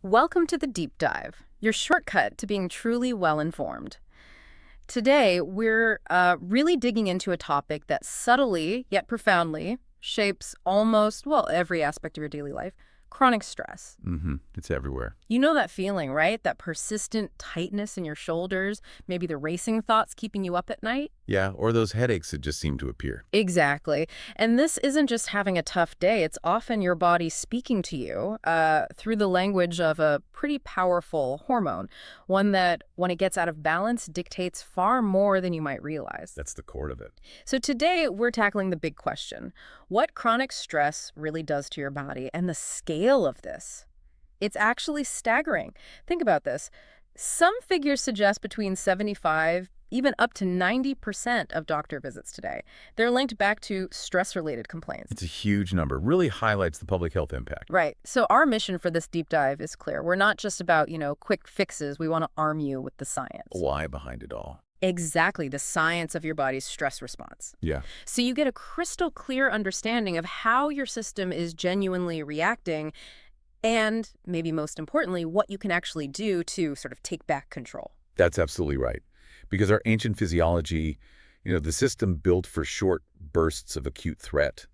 Welcome to the Deep Dive, your shortcut to being truly well-informed. Today, we're really digging into a topic that subtly, yet profoundly, shapes almost, well, every aspect of your daily life: chronic stress. It's everywhere. You know that feeling, right? That persistent tightness in your shoulders, maybe the racing thoughts keeping you up at night? Yeah, or those headaches that just seem to appear. Exactly. And this isn't just having a tough day. It's often your body speaking to you through the language of a pretty powerful hormone, one that, when it gets out of balance, dictates far more than you might realize. That's the core of it. So today, we're tackling the big question: what chronic stress really does to your body, and the scale of this. It's actually staggering. Think about this. Some figures suggest between 75, even up to 90% of doctor visits today. They're linked back to stress-related complaints. It's a huge number. Really highlights the public health impact. Right. So our mission for this deep dive is clear. We're not just about, quick fixes. We want to arm you with the science. Why behind it all? Exactly, the science of your body's stress response. Yeah. So you get a crystal clear understanding of how your system is genuinely reacting, and maybe most importantly, what you can actually do to sort of take back control. That's absolutely right. Because our ancient physiology, the system built for short bursts of acute threat,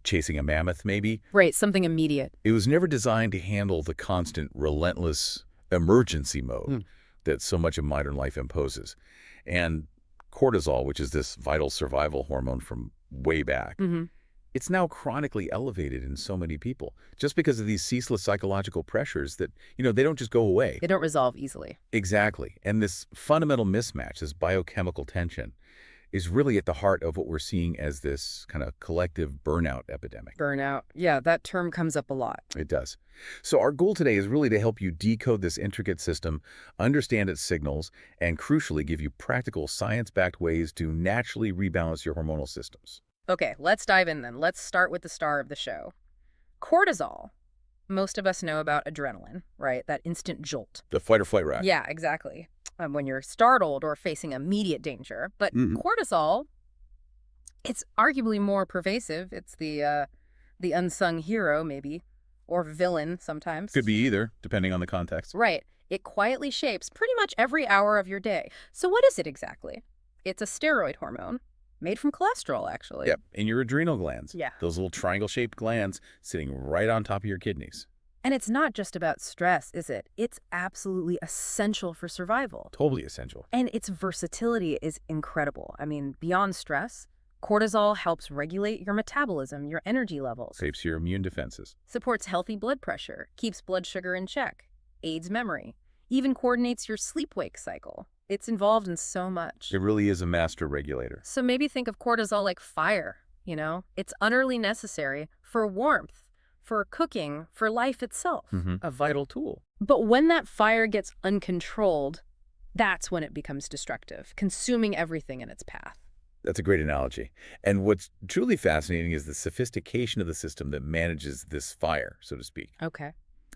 chasing a mammoth maybe, Right, something immediate. it was never designed to handle the constant, relentless emergency mode that so much of modern life imposes. And cortisol, which is this vital survival hormone from way back, it's now chronically elevated in so many people just because of these ceaseless psychological pressures that, they don't just go away. They don't resolve easily. Exactly. And this fundamental mismatch, this biochemical tension, is really at the heart of what we're seeing as this kind of collective burnout epidemic. Burnout. Yeah, that term comes up a lot. It does. So our goal today is really to help you decode this intricate system, understand its signals, and crucially give you practical science-backed ways to naturally rebalance your hormonal systems. Okay, let's dive in then. Let's start with the star of the show. Cortisol. Most of us know about adrenaline, right? That instant jolt. The fight or flight reaction. Yeah, exactly. When you're startled or facing immediate danger. But cortisol, it's arguably more pervasive. It's the unsung hero, maybe, or villain sometimes. Could be either, depending on the context. Right. It quietly shapes pretty much every hour of your day. So what is it exactly? It's a steroid hormone made from cholesterol, actually. Yep, in your adrenal glands. Yeah. Those little triangle-shaped glands sitting right on top of your kidneys. And it's not just about stress, is it? It's absolutely essential for survival. Totally essential. And its versatility is incredible. I mean, beyond stress, cortisol helps regulate your metabolism, your energy levels, Shapes your immune defenses. supports healthy blood pressure, keeps blood sugar in check, aids memory, even coordinates your sleep-wake cycle. It's involved in so much. It really is a master regulator. So maybe think of cortisol like fire, It's utterly necessary for warmth, for cooking, for life itself. A vital tool. But when that fire gets uncontrolled, that's when it becomes destructive, consuming everything in its path. That's a great analogy. And what's truly fascinating is the sophistication of the system that manages this fire, so to speak. Okay.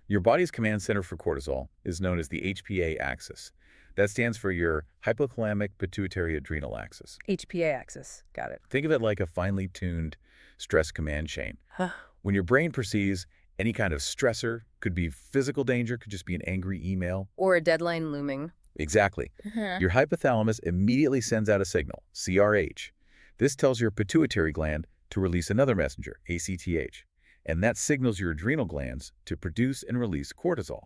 Your body's command center for cortisol is known as the HPA axis. That stands for your hypothalamic pituitary adrenal axis. HPA axis. Got it. Think of it like a finely tuned stress command chain. When your brain perceives any kind of stressor, could be physical danger, could just be an angry email. Or a deadline looming. Exactly. Your hypothalamus immediately sends out a signal, CRH. This tells your pituitary gland to release another messenger, ACTH. And that signals your adrenal glands to produce and release cortisol.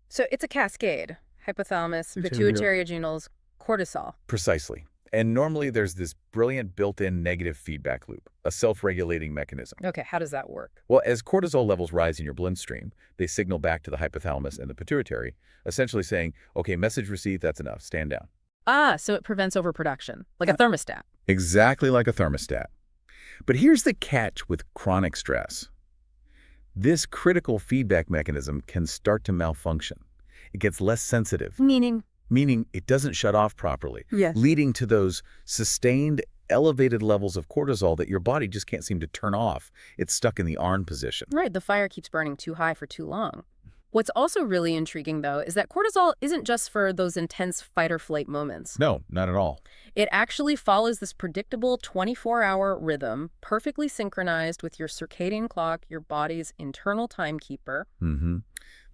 So it's a cascade. Hypothalamus, pituitary adrenals, cortisol. Precisely. And normally there's this brilliant built-in negative feedback loop, a self-regulating mechanism. Okay, how does that work? Well, as cortisol levels rise in your bloodstream, they signal back to the hypothalamus and the pituitary, essentially saying, okay, message received, that's enough, stand down. Ah, so it prevents overproduction, like a thermostat. Exactly like a thermostat. But here's the catch with chronic stress. This critical feedback mechanism can start to malfunction. It gets less sensitive. Meaning it doesn't shut off properly, Yes. leading to those sustained elevated levels of cortisol that your body just can't seem to turn off. It's stuck in the on position. Right, the fire keeps burning too high for too long. What's also really intriguing, though, is that cortisol isn't just for those intense fight-or-flight moments. No, not at all. It actually follows this predictable 24-hour rhythm, perfectly synchronized with your circadian clock, your body's internal timekeeper.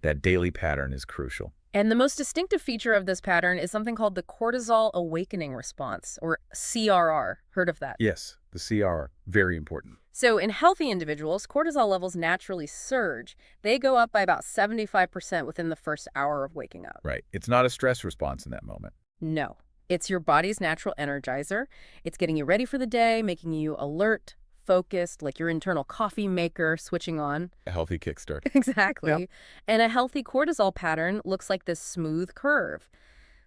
That daily pattern is crucial. And the most distinctive feature of this pattern is something called the cortisol awakening response, or CRR. Heard of that? Yes, the CR, very important. So in healthy individuals, cortisol levels naturally surge. They go up by about 75% within the first hour of waking up. Right. It's not a stress response in that moment. No, it's your body's natural energizer. It's getting you ready for the day, making you alert, focused, like your internal coffee maker switching on. A healthy kickstart. Exactly. Yep. And a healthy cortisol pattern looks like this smooth curve.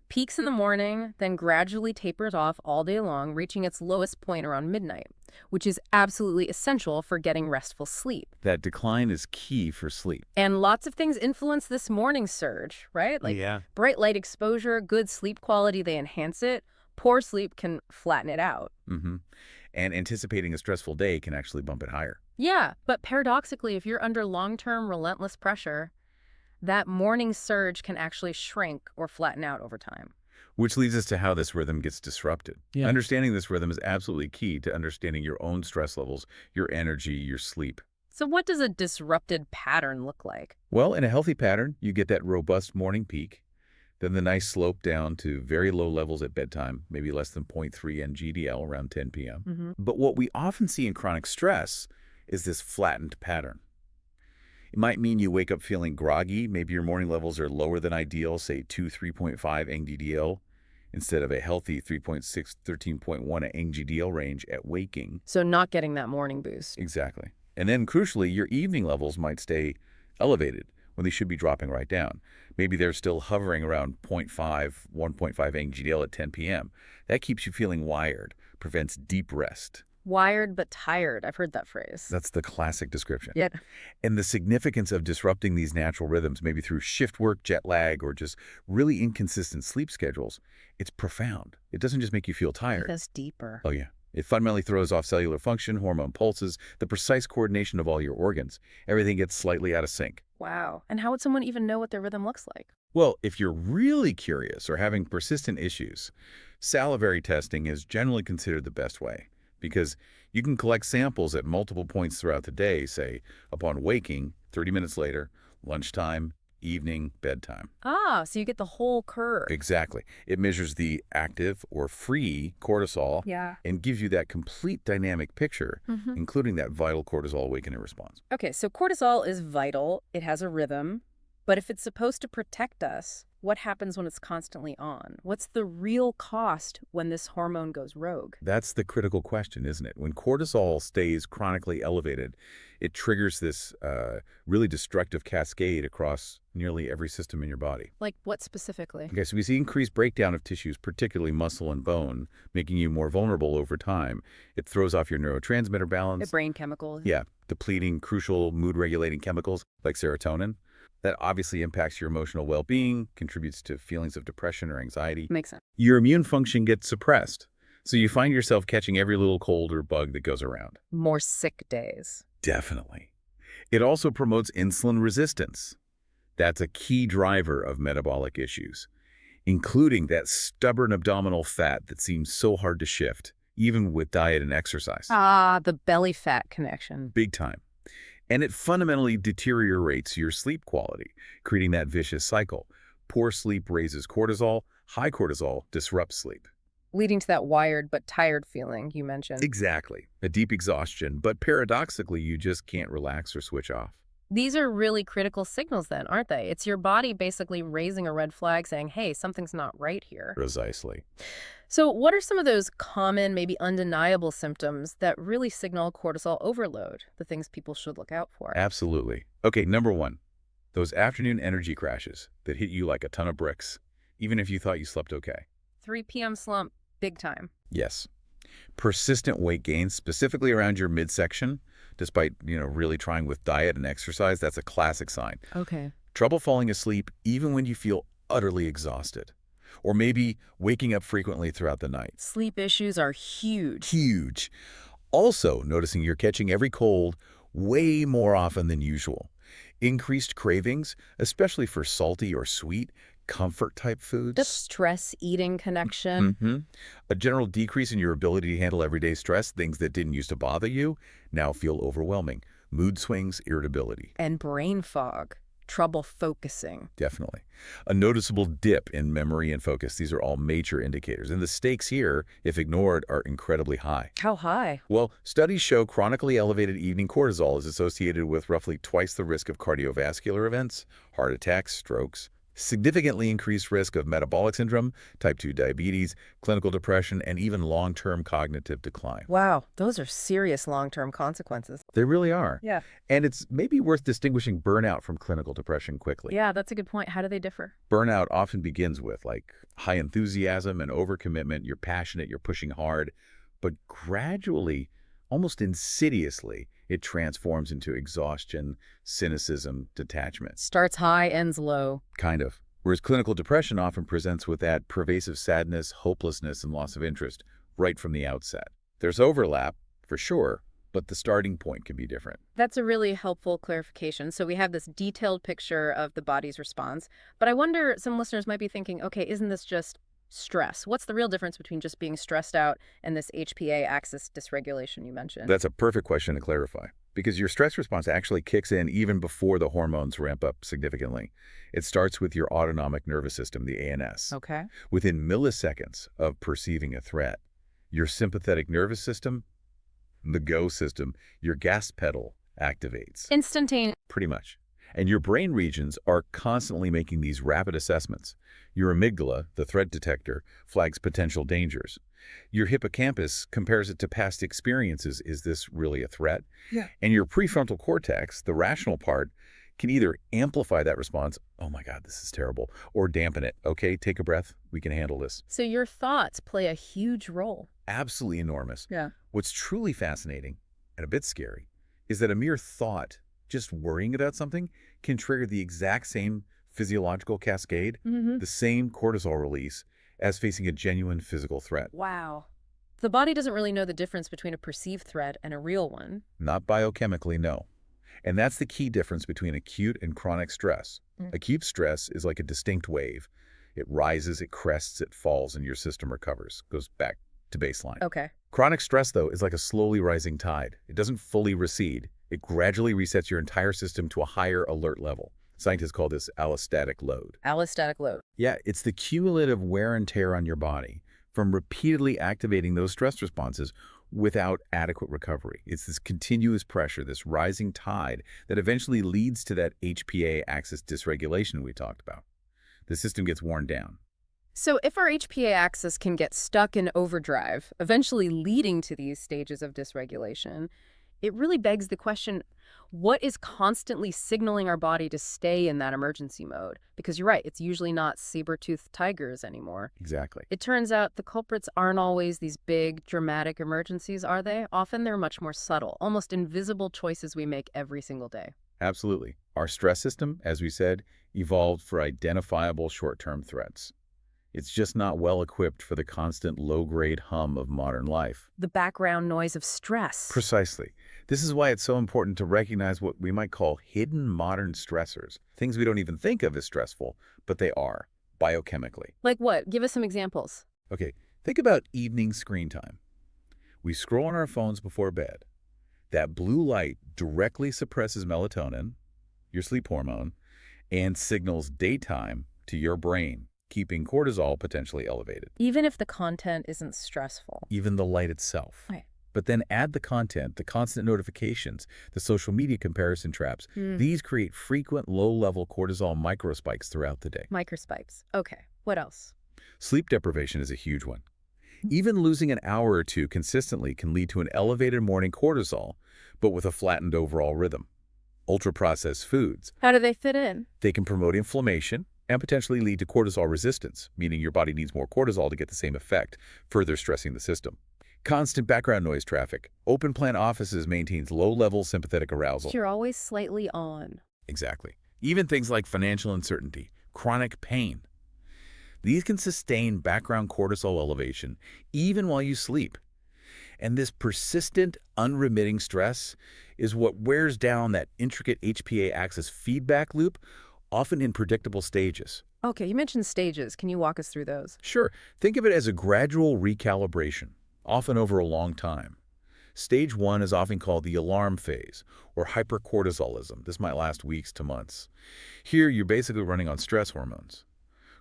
Peaks in the morning, then gradually tapers off all day long, reaching its lowest point around midnight, which is absolutely essential for getting restful sleep. That decline is key for sleep. And lots of things influence this morning surge, right? Like Yeah. bright light exposure, good sleep quality, they enhance it. Poor sleep can flatten it out. Mm-hmm. And anticipating a stressful day can actually bump it higher. Yeah, but paradoxically, if you're under long-term relentless pressure, that morning surge can actually shrink or flatten out over time. Which leads us to how this rhythm gets disrupted. Yeah. Understanding this rhythm is absolutely key to understanding your own stress levels, your energy, your sleep. So what does a disrupted pattern look like? Well, in a healthy pattern, you get that robust morning peak, then the nice slope down to very low levels at bedtime, maybe less than 0.3 NGDL around 10 p.m. But what we often see in chronic stress is this flattened pattern. It might mean you wake up feeling groggy. Maybe your morning levels are lower than ideal, say 3.5 NGDL, instead of a healthy 3.6, 13.1 NGDL range at waking. So not getting that morning boost. Exactly. And then crucially, your evening levels might stay elevated when they should be dropping right down. Maybe they're still hovering around 0.5, 1.5 NGDL at 10 p.m. That keeps you feeling wired, prevents deep rest. Wired but tired. I've heard that phrase. That's the classic description. Yeah. And the significance of disrupting these natural rhythms, maybe through shift work, jet lag, or just really inconsistent sleep schedules, it's profound. It doesn't just make you feel tired. That's deeper. Oh, yeah. It fundamentally throws off cellular function, hormone pulses, the precise coordination of all your organs. Everything gets slightly out of sync. Wow. And how would someone even know what their rhythm looks like? Well, if you're really curious or having persistent issues, salivary testing is generally considered the best way because you can collect samples at multiple points throughout the day, say upon waking, 30 minutes later, lunchtime, evening, bedtime. Ah, so you get the whole curve. Exactly. It measures the active or free cortisol Yeah. and gives you that complete dynamic picture, including that vital cortisol awakening response. Okay, so cortisol is vital. It has a rhythm. But if it's supposed to protect us, what happens when it's constantly on? What's the real cost when this hormone goes rogue? That's the critical question, isn't it? When cortisol stays chronically elevated, it triggers this really destructive cascade across nearly every system in your body. Like what specifically? Okay, so we see increased breakdown of tissues, particularly muscle and bone, making you more vulnerable over time. It throws off your neurotransmitter balance. The brain chemicals. Yeah, depleting crucial mood-regulating chemicals like serotonin. That obviously impacts your emotional well-being, contributes to feelings of depression or anxiety. Makes sense. Your immune function gets suppressed, so you find yourself catching every little cold or bug that goes around. More sick days. Definitely. It also promotes insulin resistance. That's a key driver of metabolic issues, including that stubborn abdominal fat that seems so hard to shift, even with diet and exercise. Ah, the belly fat connection. Big time. And it fundamentally deteriorates your sleep quality, creating that vicious cycle. Poor sleep raises cortisol, high cortisol disrupts sleep. Leading to that wired but tired feeling you mentioned. Exactly. A deep exhaustion, but paradoxically, you just can't relax or switch off. These are really critical signals then, aren't they? It's your body basically raising a red flag saying, hey, something's not right here. Precisely. So what are some of those common, maybe undeniable symptoms that really signal cortisol overload, the things people should look out for? Absolutely. Okay, number one, those afternoon energy crashes that hit you like a ton of bricks, even if you thought you slept okay. 3 p.m. slump, big time. Yes. Persistent weight gain, specifically around your midsection, despite, really trying with diet and exercise, that's a classic sign. Okay. Trouble falling asleep even when you feel utterly exhausted. Or maybe waking up frequently throughout the night. Sleep issues are huge. Huge. Also, noticing you're catching every cold way more often than usual. Increased cravings, especially for salty or sweet, comfort-type foods. The stress eating connection. A general decrease in your ability to handle everyday stress, things that didn't used to bother you, now feel overwhelming. Mood swings, irritability. And brain fog. trouble focusing. Definitely. A noticeable dip in memory and focus. These are all major indicators. And the stakes here, if ignored, are incredibly high. How high? Well, studies show chronically elevated evening cortisol is associated with roughly twice the risk of cardiovascular events, heart attacks, strokes, significantly increased risk of metabolic syndrome, type 2 diabetes, clinical depression, and even long-term cognitive decline. Wow, those are serious long-term consequences. They really are. Yeah. And it's maybe worth distinguishing burnout from clinical depression quickly. Yeah, that's a good point. How do they differ? Burnout often begins with high enthusiasm and overcommitment. You're passionate, you're pushing hard, but gradually, almost insidiously, it transforms into exhaustion, cynicism, detachment. Starts high, ends low. Kind of. Whereas clinical depression often presents with that pervasive sadness, hopelessness, and loss of interest right from the outset. There's overlap, for sure, but the starting point can be different. That's a really helpful clarification. So we have this detailed picture of the body's response, but I wonder, some listeners might be thinking, okay, isn't this just stress? What's the real difference between just being stressed out and this HPA axis dysregulation you mentioned? That's a perfect question to clarify, because your stress response actually kicks in even before the hormones ramp up significantly. It starts with your autonomic nervous system, the ANS. Okay. Within milliseconds of perceiving a threat, your sympathetic nervous system, the go system, your gas pedal activates. Instantaneous. Pretty much. And your brain regions are constantly making these rapid assessments. Your amygdala, the threat detector, flags potential dangers. Your hippocampus compares it to past experiences. Is this really a threat? Yeah. And your prefrontal cortex, the rational part, can either amplify that response, oh my God, this is terrible, or dampen it. Okay, take a breath. We can handle this. So your thoughts play a huge role. Absolutely enormous. Yeah. What's truly fascinating and a bit scary is that a mere thought, just worrying about something, can trigger the exact same physiological cascade, the same cortisol release, as facing a genuine physical threat. Wow. The body doesn't really know the difference between a perceived threat and a real one. Not biochemically, no. And that's the key difference between acute and chronic stress. Acute stress is like a distinct wave. It rises, it crests, it falls, and your system recovers, goes back to baseline. Okay. Chronic stress, though, is like a slowly rising tide. It doesn't fully recede. It gradually resets your entire system to a higher alert level. Scientists call this allostatic load. Allostatic load. Yeah, it's the cumulative wear and tear on your body from repeatedly activating those stress responses without adequate recovery. It's this continuous pressure, this rising tide that eventually leads to that HPA axis dysregulation we talked about. The system gets worn down. So if our HPA axis can get stuck in overdrive, eventually leading to these stages of dysregulation, it really begs the question, what is constantly signaling our body to stay in that emergency mode? Because you're right, it's usually not saber-toothed tigers anymore. Exactly. It turns out the culprits aren't always these big, dramatic emergencies, are they? Often they're much more subtle, almost invisible choices we make every single day. Absolutely. Our stress system, as we said, evolved for identifiable short-term threats. It's just not well equipped for the constant low-grade hum of modern life. The background noise of stress. Precisely. This is why it's so important to recognize what we might call hidden modern stressors, things we don't even think of as stressful, but they are, biochemically. Like what? Give us some examples. Okay, think about evening screen time. We scroll on our phones before bed. That blue light directly suppresses melatonin, your sleep hormone, and signals daytime to your brain, keeping cortisol potentially elevated. Even if the content isn't stressful. Even the light itself. Right. But then add the content, the constant notifications, the social media comparison traps. These create frequent low-level cortisol microspikes throughout the day. Microspikes. Okay. What else? Sleep deprivation is a huge one. Even losing an hour or two consistently can lead to an elevated morning cortisol, but with a flattened overall rhythm. Ultra-processed foods. How do they fit in? They can promote inflammation and potentially lead to cortisol resistance, meaning your body needs more cortisol to get the same effect, further stressing the system. Constant background noise traffic. Open plan offices maintains low-level sympathetic arousal. You're always slightly on. Exactly. Even things like financial uncertainty, chronic pain. These can sustain background cortisol elevation even while you sleep. And this persistent, unremitting stress is what wears down that intricate HPA axis feedback loop, often in predictable stages. Okay, you mentioned stages. Can you walk us through those? Sure. Think of it as a gradual recalibration, often over a long time. Stage 1 is often called the alarm phase, or hypercortisolism. This might last weeks to months. Here, you're basically running on stress hormones.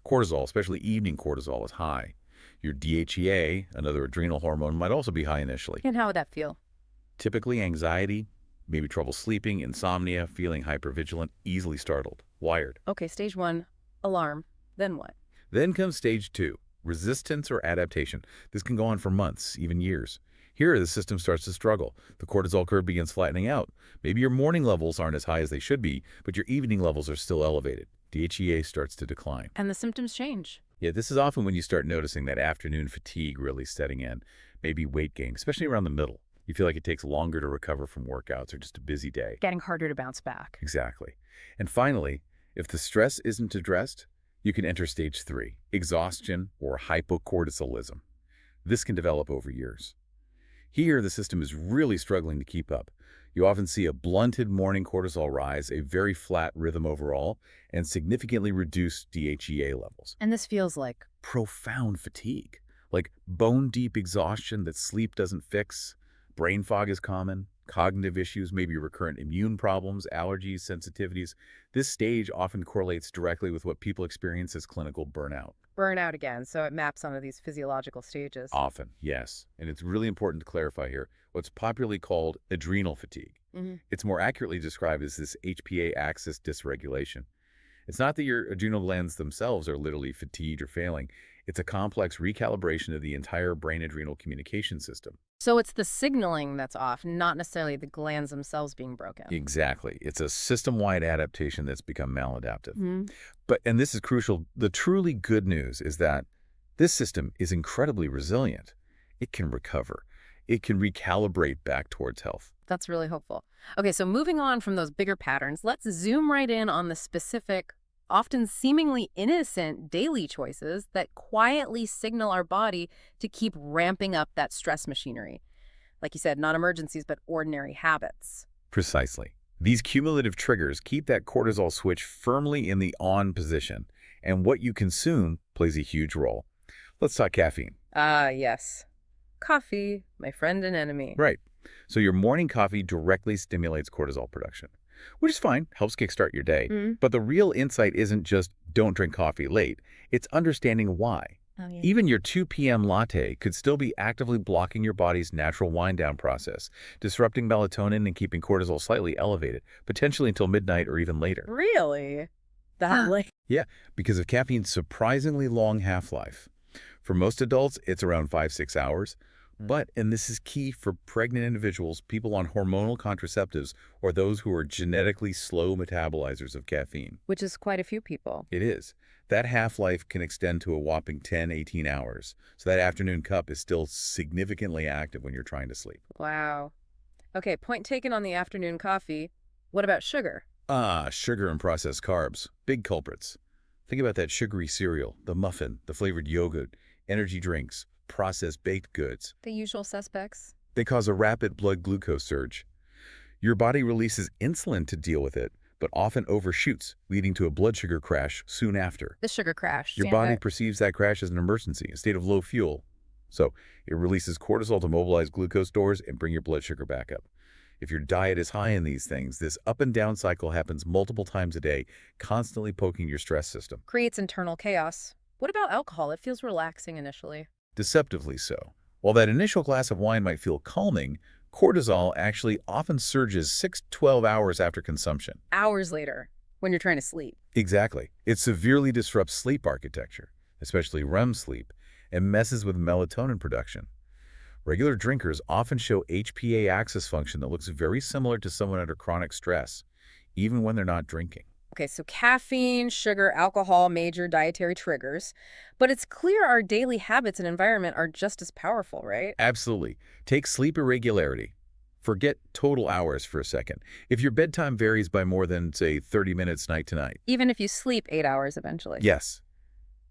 Cortisol, especially evening cortisol, is high. Your DHEA, another adrenal hormone, might also be high initially. And how would that feel? Typically anxiety, maybe trouble sleeping, insomnia, feeling hypervigilant, easily startled, wired. Okay, stage 1, alarm. Then what? Then comes stage 2, resistance or adaptation. This can go on for months, even years. Here, the system starts to struggle. The cortisol curve begins flattening out. Maybe your morning levels aren't as high as they should be, but your evening levels are still elevated. DHEA starts to decline. And the symptoms change. Yeah, this is often when you start noticing that afternoon fatigue really setting in, maybe weight gain, especially around the middle. You feel like it takes longer to recover from workouts or just a busy day. Getting harder to bounce back. Exactly. And finally, if the stress isn't addressed, you can enter stage 3, exhaustion or hypocortisolism. This can develop over years. Here, the system is really struggling to keep up. You often see a blunted morning cortisol rise, a very flat rhythm overall, and significantly reduced DHEA levels. And this feels like Profound fatigue, like bone-deep exhaustion that sleep doesn't fix. Brain fog is common. Cognitive issues, maybe recurrent immune problems, allergies, sensitivities. This stage often correlates directly with what people experience as clinical burnout. burnout again, so it maps onto these physiological stages. Often, yes. And it's really important to clarify here what's popularly called adrenal fatigue. It's more accurately described as this HPA axis dysregulation. It's not that your adrenal glands themselves are literally fatigued or failing. It's a complex recalibration of the entire brain-adrenal communication system. So it's the signaling that's off, not necessarily the glands themselves being broken. Exactly. It's a system-wide adaptation that's become maladaptive. Mhm. And this is crucial, the truly good news is that this system is incredibly resilient. It can recover. It can recalibrate back towards health. That's really hopeful. Okay, so moving on from those bigger patterns, let's zoom right in on the specific, often seemingly innocent daily choices that quietly signal our body to keep ramping up that stress machinery. Like you said, not emergencies, but ordinary habits. Precisely. These cumulative triggers keep that cortisol switch firmly in the on position, and what you consume plays a huge role. Let's talk caffeine. Ah, yes. Coffee, my friend and enemy. Right. So your morning coffee directly stimulates cortisol production, which is fine, helps kickstart your day. But the real insight isn't just don't drink coffee late. It's understanding why. Oh, yeah. Even your 2 p.m. latte could still be actively blocking your body's natural wind-down process, disrupting melatonin and keeping cortisol slightly elevated, potentially until midnight or even later. Really? That late? Yeah, because of caffeine's surprisingly long half-life. For most adults, it's around 5-6 hours. But, and this is key for pregnant individuals, people on hormonal contraceptives, or those who are genetically slow metabolizers of caffeine. Which is quite a few people. It is. That half-life can extend to a whopping 10-18 hours. So that afternoon cup is still significantly active when you're trying to sleep. Wow. Okay, point taken on the afternoon coffee. What about sugar? Sugar and processed carbs. Big culprits. Think about that sugary cereal, the muffin, the flavored yogurt, energy drinks, processed baked goods. The usual suspects. They cause a rapid blood glucose surge. Your body releases insulin to deal with it, but often overshoots, leading to a blood sugar crash soon after. The sugar crash. Your body perceives that crash as an emergency, a state of low fuel. So it releases cortisol to mobilize glucose stores and bring your blood sugar back up. If your diet is high in these things, this up and down cycle happens multiple times a day, constantly poking your stress system. Creates internal chaos. What about alcohol? It feels relaxing initially. Deceptively so. While that initial glass of wine might feel calming, cortisol actually often surges 6-12 hours after consumption. Hours later, when you're trying to sleep. Exactly. It severely disrupts sleep architecture, especially REM sleep, and messes with melatonin production. Regular drinkers often show HPA axis function that looks very similar to someone under chronic stress, even when they're not drinking. Okay, so caffeine, sugar, alcohol, major dietary triggers. But it's clear our daily habits and environment are just as powerful, right? Absolutely. Take sleep irregularity. Forget total hours for a second. If your bedtime varies by more than, say, 30 minutes night to night. Even if you sleep 8 hours eventually. Yes.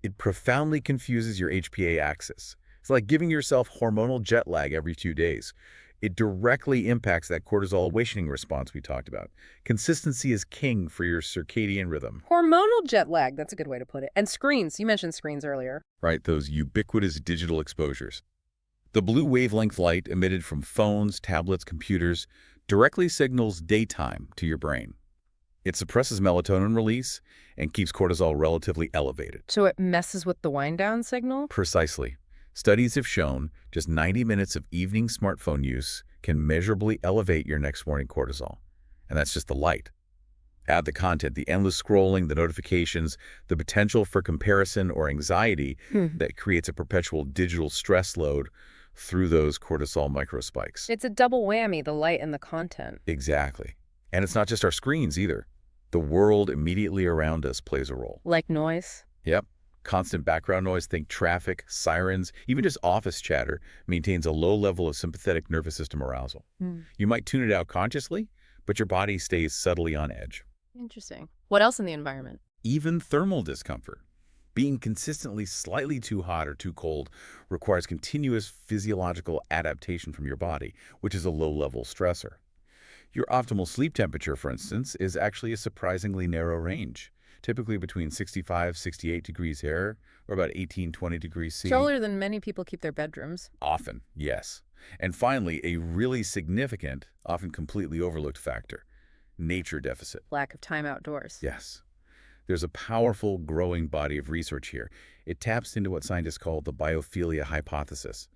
It profoundly confuses your HPA axis. It's like giving yourself hormonal jet lag every 2 days. It directly impacts that cortisol awakening response we talked about. Consistency is king for your circadian rhythm. Hormonal jet lag, that's a good way to put it. And screens, you mentioned screens earlier. Right, those ubiquitous digital exposures. The blue wavelength light emitted from phones, tablets, computers directly signals daytime to your brain. It suppresses melatonin release and keeps cortisol relatively elevated. So it messes with the wind-down signal? Precisely. Studies have shown just 90 minutes of evening smartphone use can measurably elevate your next morning cortisol. And that's just the light. Add the content, the endless scrolling, the notifications, the potential for comparison or anxiety that creates a perpetual digital stress load through those cortisol microspikes. It's a double whammy, the light and the content. Exactly. And it's not just our screens either. The world immediately around us plays a role. Like noise? Yep. Constant background noise, think traffic, sirens, even just office chatter, maintains a low level of sympathetic nervous system arousal. You might tune it out consciously, but your body stays subtly on edge. Interesting. What else in the environment? Even thermal discomfort. Being consistently slightly too hot or too cold requires continuous physiological adaptation from your body, which is a low-level stressor. Your optimal sleep temperature, for instance, is actually a surprisingly narrow range, typically between 65–68 degrees air or about 18–20 degrees C. Chillier than many people keep their bedrooms. Often, yes. And finally, a really significant, often completely overlooked factor, nature deficit. Lack of time outdoors. Yes. There's a powerful, growing body of research here. It taps into what scientists call the biophilia hypothesis,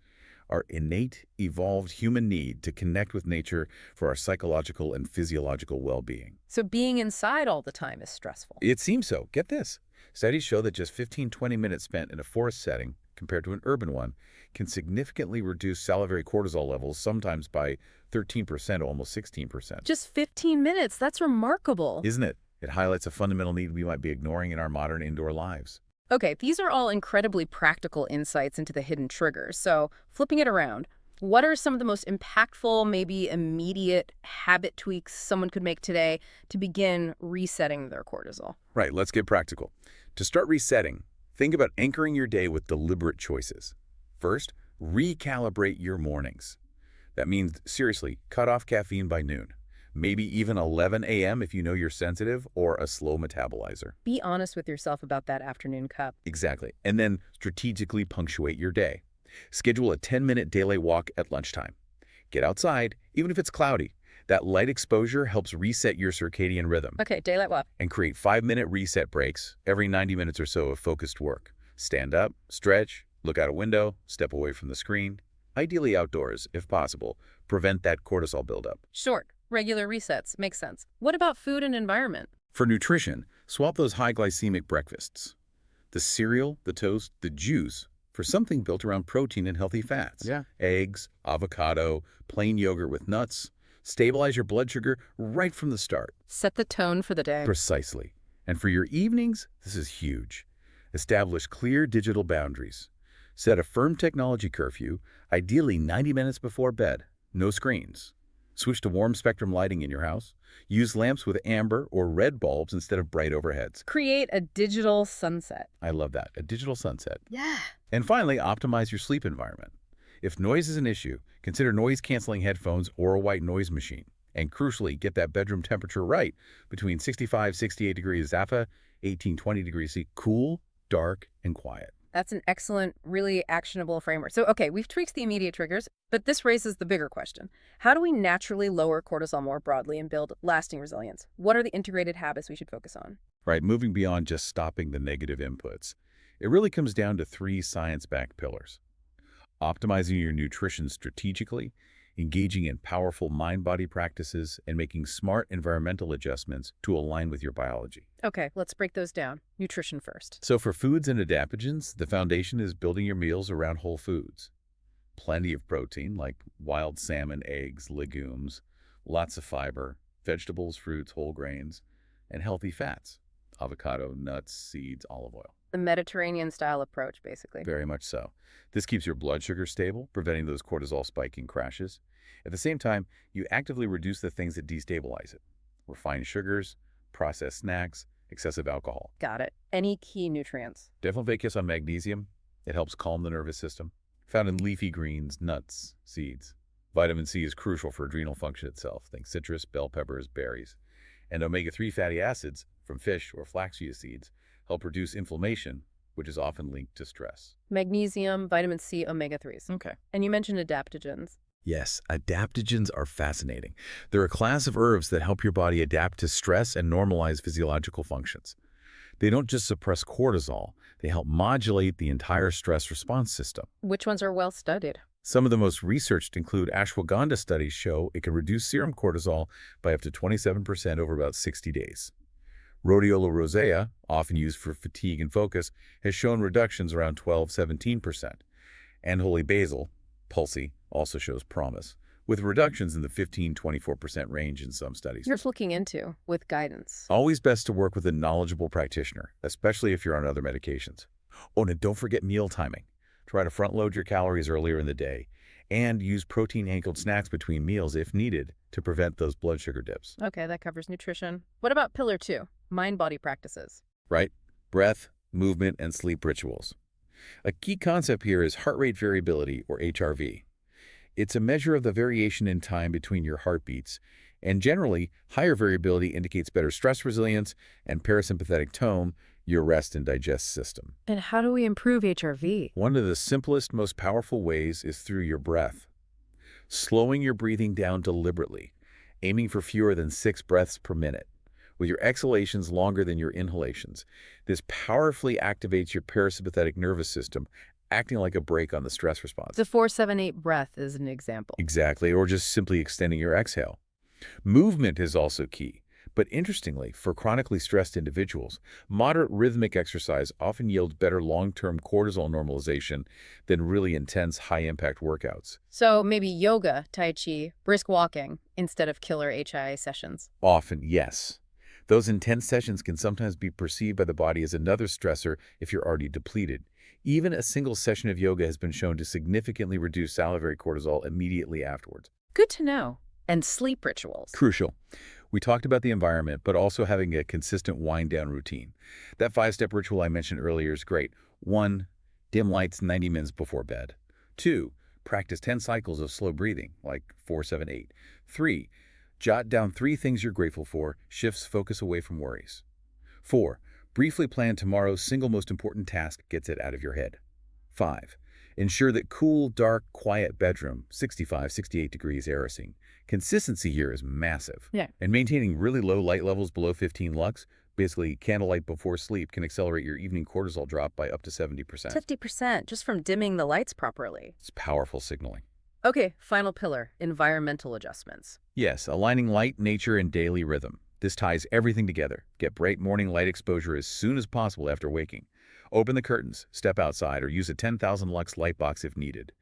our innate, evolved human need to connect with nature for our psychological and physiological well-being. So being inside all the time is stressful. It seems so. Get this. Studies show that just 15–20 minutes spent in a forest setting, compared to an urban one, can significantly reduce salivary cortisol levels, sometimes by 13%, almost 16%. Just 15 minutes. That's remarkable. Isn't it? It highlights a fundamental need we might be ignoring in our modern indoor lives. Okay, these are all incredibly practical insights into the hidden triggers. So flipping it around, what are some of the most impactful, maybe immediate habit tweaks someone could make today to begin resetting their cortisol? Right, let's get practical. To start resetting, think about anchoring your day with deliberate choices. First, recalibrate your mornings. That means, seriously, cut off caffeine by noon. Maybe even 11 a.m. if you know you're sensitive or a slow metabolizer. Be honest with yourself about that afternoon cup. Exactly. And then strategically punctuate your day. Schedule a 10-minute daylight walk at lunchtime. Get outside, even if it's cloudy. That light exposure helps reset your circadian rhythm. Okay, daylight walk. And create 5-minute reset breaks every 90 minutes or so of focused work. Stand up, stretch, look out a window, step away from the screen. Ideally outdoors, if possible. Prevent that cortisol buildup. Short, regular resets. Makes sense. What about food and environment? For nutrition, swap those high glycemic breakfasts. The cereal, the toast, the juice for something built around protein and healthy fats. Yeah. Eggs, avocado, plain yogurt with nuts. Stabilize your blood sugar right from the start. Set the tone for the day. Precisely. And for your evenings, this is huge. Establish clear digital boundaries. Set a firm technology curfew, ideally 90 minutes before bed. No screens. Switch to warm spectrum lighting in your house. Use lamps with amber or red bulbs instead of bright overheads. Create a digital sunset. I love that, a digital sunset. Yeah. And finally, optimize your sleep environment. If noise is an issue, consider noise-canceling headphones or a white noise machine. And crucially, get that bedroom temperature right, between 65–68 degrees Zafa, 18–20 degrees C, cool, dark, and quiet. That's an excellent, really actionable framework. So, okay, we've tweaked the immediate triggers, but this raises the bigger question. How do we naturally lower cortisol more broadly and build lasting resilience? What are the integrated habits we should focus on? Right, moving beyond just stopping the negative inputs. It really comes down to 3 science-backed pillars. Optimizing your nutrition strategically, engaging in powerful mind-body practices, and making smart environmental adjustments to align with your biology. Okay, let's break those down. Nutrition first. So for foods and adaptogens, the foundation is building your meals around whole foods. Plenty of protein, like wild salmon, eggs, legumes, lots of fiber, vegetables, fruits, whole grains, and healthy fats, avocado, nuts, seeds, olive oil. The Mediterranean-style approach, basically. Very much so. This keeps your blood sugar stable, preventing those cortisol spiking crashes. At the same time, you actively reduce the things that destabilize it. Refined sugars, processed snacks, excessive alcohol. Got it. Any key nutrients? Definitely focus on magnesium. It helps calm the nervous system. Found in leafy greens, nuts, seeds. Vitamin C is crucial for adrenal function itself. Think citrus, bell peppers, berries. And omega-3 fatty acids from fish or flax chia seeds help reduce inflammation, which is often linked to stress. Magnesium, vitamin C, omega-3s. Okay. And you mentioned adaptogens. Yes, adaptogens are fascinating. They're a class of herbs that help your body adapt to stress and normalize physiological functions. They don't just suppress cortisol, they help modulate the entire stress response system. Which ones are well studied? Some of the most researched include ashwagandha studies show it can reduce serum cortisol by up to 27% over about 60 days. Rhodiola rosea, often used for fatigue and focus, has shown reductions around 12–17%. And holy basil, Pulsey, also shows promise, with reductions in the 15–24% range in some studies. You're looking into with guidance. Always best to work with a knowledgeable practitioner, especially if you're on other medications. Oh, and don't forget meal timing. Try to front-load your calories earlier in the day, and use protein-anchored snacks between meals if needed to prevent those blood sugar dips. Okay, that covers nutrition. What about pillar 2, mind-body practices? Right? Breath, movement, and sleep rituals. A key concept here is heart rate variability, or HRV. It's a measure of the variation in time between your heartbeats, and generally, higher variability indicates better stress resilience and parasympathetic tone, your rest and digest system. And how do we improve HRV? One of the simplest, most powerful ways is through your breath. Slowing your breathing down deliberately, aiming for fewer than 6 breaths per minute, with your exhalations longer than your inhalations. This powerfully activates your parasympathetic nervous system, acting like a brake on the stress response. The 4-7-8 breath is an example. Exactly, or just simply extending your exhale. Movement is also key. But interestingly, for chronically stressed individuals, moderate rhythmic exercise often yields better long-term cortisol normalization than really intense, high-impact workouts. So maybe yoga, tai chi, brisk walking, instead of killer HIIT sessions. Often, yes. Those intense sessions can sometimes be perceived by the body as another stressor if you're already depleted. Even a single session of yoga has been shown to significantly reduce salivary cortisol immediately afterwards. Good to know. And sleep rituals. Crucial. We talked about the environment, but also having a consistent wind-down routine. That 5-step ritual I mentioned earlier is great. 1. Dim lights 90 minutes before bed. 2. Practice 10 cycles of slow breathing, like 4-7-8. 3. Jot down 3 things you're grateful for, shifts focus away from worries. 4. Briefly plan tomorrow's single most important task, gets it out of your head. 5. Ensure that cool, dark, quiet bedroom, 65–68 degrees Erising. Consistency here is massive. Yeah. And maintaining really low light levels below 15 lux, basically candlelight before sleep, can accelerate your evening cortisol drop by up to 70%. 50% just from dimming the lights properly. It's powerful signaling. Okay, final pillar, environmental adjustments. Yes, aligning light, nature, and daily rhythm. This ties everything together. Get bright morning light exposure as soon as possible after waking. Open the curtains, step outside, or use a 10,000 lux light box if needed.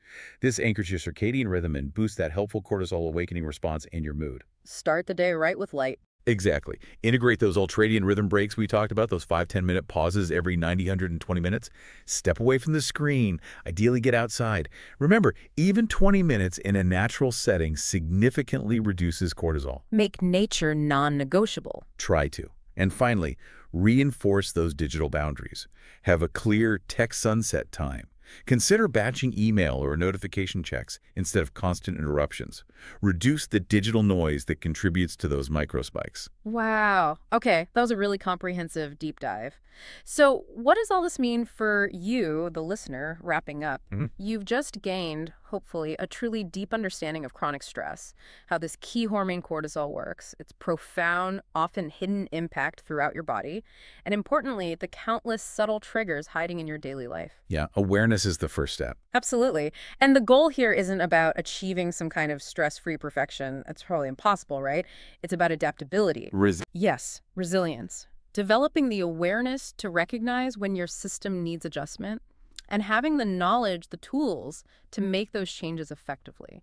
This anchors your circadian rhythm and boosts that helpful cortisol awakening response and your mood. Start the day right with light. Exactly. Integrate those ultradian rhythm breaks we talked about, those 5–10-minute pauses every 90–120 minutes. Step away from the screen. Ideally get outside. Remember, even 20 minutes in a natural setting significantly reduces cortisol. Make nature non-negotiable. Try to. And finally, reinforce those digital boundaries. Have a clear tech sunset time. Consider batching email or notification checks instead of constant interruptions. Reduce the digital noise that contributes to those microspikes. Wow. Okay, that was a really comprehensive deep dive. So what does all this mean for you, the listener, wrapping up? You've just gained, hopefully, a truly deep understanding of chronic stress, how this key hormone cortisol works, its profound, often hidden impact throughout your body, and importantly, the countless subtle triggers hiding in your daily life. Yeah, awareness is the first step. Absolutely. And the goal here isn't about achieving some kind of stress-free perfection. That's probably impossible, right? It's about adaptability. Yes, resilience. Developing the awareness to recognize when your system needs adjustment and having the knowledge, the tools to make those changes effectively.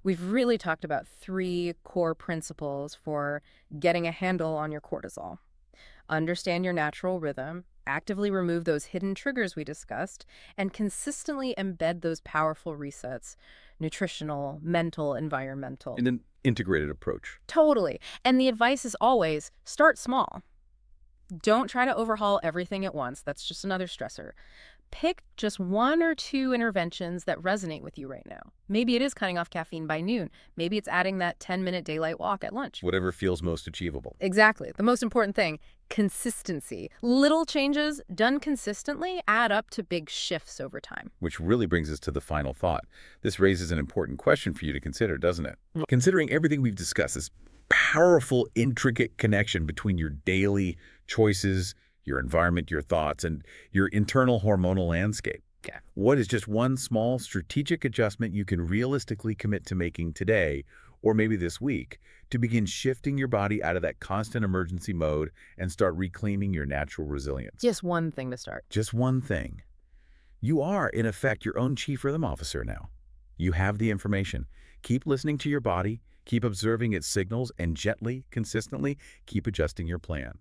We've really talked about 3 core principles for getting a handle on your cortisol. Understand your natural rhythm, actively remove those hidden triggers we discussed, and consistently embed those powerful resets, nutritional, mental, environmental. In an integrated approach. Totally. And the advice is always start small. Don't try to overhaul everything at once. That's just another stressor. Pick just one or two interventions that resonate with you right now. Maybe it is cutting off caffeine by noon. Maybe it's adding that 10-minute daylight walk at lunch. Whatever feels most achievable. Exactly. The most important thing, consistency. Little changes done consistently add up to big shifts over time. Which really brings us to the final thought. This raises an important question for you to consider, doesn't it? Considering everything we've discussed, this powerful, intricate connection between your daily choices, your environment, your thoughts, and your internal hormonal landscape. Yeah. What is just one small strategic adjustment you can realistically commit to making today, or maybe this week, to begin shifting your body out of that constant emergency mode and start reclaiming your natural resilience? Just one thing to start. Just one thing. You are, in effect, your own chief rhythm officer now. You have the information. Keep listening to your body, keep observing its signals, and gently, consistently, keep adjusting your plan.